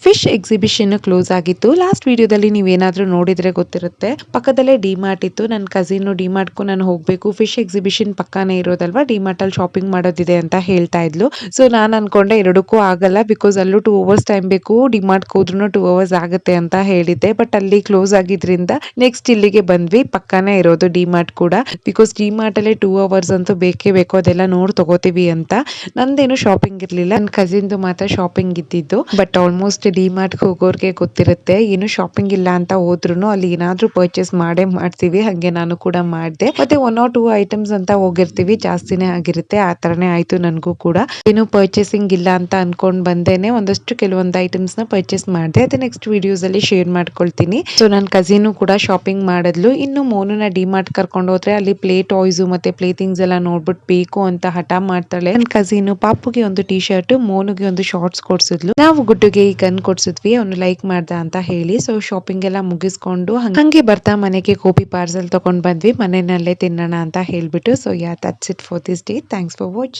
Fish exhibition close ಆಗಿತ್ತು. Last ವಿಡಿಯೋದಲ್ಲಿ ನೀವೇನಾದ್ರೂ ನೋಡಿದ್ರೆ ಗೊತ್ತಿರುತ್ತೆ. ಪಕ್ಕದಲ್ಲೇ ಡಿಮಾರ್ಟ್ ಇತ್ತು. ನನ್ನ ಕಸಿನ್ ಡಿಮಾರ್ಟ್ಗೂ ನಾನು ಹೋಗ್ಬೇಕು, ಫಿಶ್ ಎಕ್ಸಿಬಿಷನ್ ಪಕ್ಕಾನೇ ಇರೋದಲ್ವಾ, ಡಿಮಾರ್ಟ್ ಅಲ್ಲಿ ಶಾಪಿಂಗ್ ಮಾಡೋದಿದೆ ಅಂತ ಹೇಳ್ತಾ ಇದ್ಲು. ಸೊ ನಾನು ಅನ್ಕೊಂಡೆ ಎರಡಕ್ಕೂ ಆಗಲ್ಲ, ಬಿಕಾಸ್ ಅಲ್ಲೂ 2 ಅವರ್ಸ್ ಟೈಮ್ ಬೇಕು, ಡಿಮಾರ್ಟ್ಗೆ ಹೋದ್ರೂ 2 ಅವರ್ಸ್ ಆಗುತ್ತೆ ಅಂತ ಹೇಳಿದ್ದೆ. ಬಟ್ ಅಲ್ಲಿ ಕ್ಲೋಸ್ ಆಗಿದ್ರಿಂದ ನೆಕ್ಸ್ಟ್ ಇಲ್ಲಿಗೆ ಬಂದ್ವಿ. ಪಕ್ಕಾನೇ ಇರೋದು ಡಿಮಾರ್ಟ್ ಕೂಡ, ಬಿಕಾಸ್ ಡಿಮಾರ್ಟ್ ಅಲ್ಲೇ 2 ಅವರ್ಸ್ ಅಂತೂ ಬೇಕೇ ಬೇಕು, ಅದೆಲ್ಲ ನೋಡಿ ತಗೋತೀವಿ ಅಂತ. ನಂದೇನು ಶಾಪಿಂಗ್ ಇರ್ಲಿಲ್ಲ, ನನ್ನ ಕಸಿನ್ದು ಮಾತ್ರ ಶಾಪಿಂಗ್ ಇದ್ದಿದ್ದು. ಬಟ್ ಆಲ್ಮೋಸ್ಟ್ ಡಿಮಾರ್ಟ್ ಹೋಗೋರ್ಗೆ ಗೊತ್ತಿರುತ್ತೆ, ಏನು ಶಾಪಿಂಗ್ ಇಲ್ಲ ಅಂತ ಹೋದ್ರು ಅಲ್ಲಿ ಏನಾದ್ರೂ ಪರ್ಚೇಸ್ ಮಾಡ್ತೀವಿ. ಹಂಗೆ ನಾನು ಕೂಡ ಮಾಡಿದೆ. ಮತ್ತೆ 1 or 2 ಐಟಮ್ಸ್ ಅಂತ ಹೋಗಿರ್ತೀವಿ, ಜಾಸ್ತಿನೇ ಆಗಿರುತ್ತೆ. ಆ ತರನೇ ಆಯ್ತು ನನಗೂ ಕೂಡ. ಏನು ಪರ್ಚೇಸಿಂಗ್ ಇಲ್ಲ ಅಂತ ಅನ್ಕೊಂಡ್ ಬಂದೇನೆ ಒಂದಷ್ಟು ಕೆಲವೊಂದು ಐಟಮ್ಸ್ ನ ಪರ್ಚೇಸ್ ಮಾಡಿದೆ. ಅದೇ ನೆಕ್ಸ್ಟ್ ವಿಡಿಯೋಸ್ ಅಲ್ಲಿ ಶೇರ್ ಮಾಡ್ಕೊಳ್ತೀನಿ. ಸೊ ನನ್ನ ಕಸಿನ್ ಕೂಡ ಶಾಪಿಂಗ್ ಮಾಡಿದ್ಲು. ಇನ್ನು ಮೋನುನ ಡಿಮಾರ್ಟ್ ಕರ್ಕೊಂಡು ಹೋದ್ರೆ ಅಲ್ಲಿ ಪ್ಲೇ ಟಾಯ್ಸ್ ಮತ್ತೆ ಪ್ಲೇ ಥಿಂಗ್ಸ್ ಎಲ್ಲ ನೋಡ್ಬಿಟ್ಟು ಬೇಕು ಅಂತ ಹಠ ಮಾಡ್ತಾಳೆ. ನನ್ನ ಕಸಿನ್ ಪಾಪುಗೆ ಒಂದು ಟಿ ಶರ್ಟ್, ಮೋನುಗೆ ಒಂದು ಶಾರ್ಟ್ಸ್ ಕೊಡ್ಸಿದ್ಲು. ನಾವು ಗುಡ್ಡುಗೆ ಈ ಗನ್ ಕೊಡ್ಸಿದ್ವಿ, ಅವನು ಲೈಕ್ ಮಾಡ್ದ ಅಂತ ಹೇಳಿ. ಸೊ ಶಾಪಿಂಗ್ ಎಲ್ಲ ಮುಗಿಸ್ಕೊಂಡು ಹಂಗೆ ಬರ್ತಾ ಮನೆಗೆ ಗೋಬಿ ಪಾರ್ಸಲ್ ತಗೊಂಡ್ ಬಂದ್ವಿ, ಮನೆಯಲ್ಲೇ ತಿನ್ನೋಣ ಅಂತ ಹೇಳ್ಬಿಟ್ಟು. So yeah, that's it for this day. Thanks for watching.